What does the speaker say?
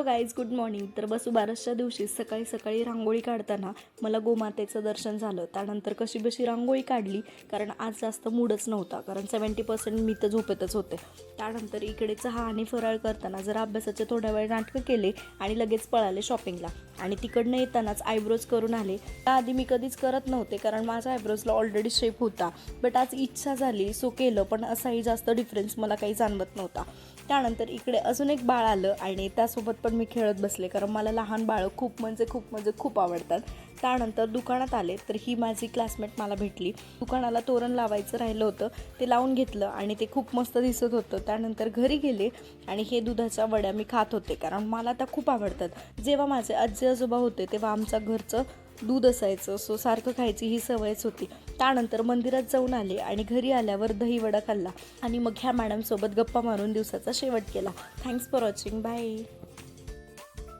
Hello guys, good morning. तर वसुबारसच्या दिवशी सकाळी सकाळी रांगोळी काढताना मला गोमातेचं दर्शन झालं. त्यानंतर कशी बशी रांगोळी काढली, कारण आज जास्त मूडच नव्हता, कारण 70% मी तर झोपेतच होते. त्यानंतर इकडे चहा आणि फराळ करताना जरा अभ्यासाचे थोड्या वेळ नाटकं केले आणि लगेच पळाले शॉपिंगला. आणि तिकडनं येतानाच आयब्रोज करून आले. त्याआधी मी कधीच करत नव्हते, कारण माझ्या आयब्रोजला ऑलरेडी शेप होता. बट आज इच्छा झाली सो केलं, पण असाही जास्त डिफरन्स मला काही जाणवत नव्हता. त्यानंतर इकडे अजून एक बाळ आलं आणि त्यासोबत पण मी खेळत बसले, कारण मला लहान बाळं खूप आवडतात. त्यानंतर दुकानात आले तर ही माझी क्लासमेट मला भेटली. दुकानाला तोरण लावायचं राहिलं होतं, ते लावून घेतलं आणि ते खूप मस्त दिसत होतं. त्यानंतर घरी गेले आणि हे दुधाच्या वड्या मी खात होते, कारण मला त्या खूप आवडतात. जेव्हा माझे आजी आजोबा होते तेव्हा आमच्या घरचं दूध असायचं, सो सारखं खायची ही सवयच होती. त्यानंतर मंदिरात जाऊन आले आणि घरी आल्यावर दही वडा खाल्ला आणि मग ह्या मॅडमसोबत गप्पा मारून दिवसाचा शेवट केला. Thanks for watching. बाय.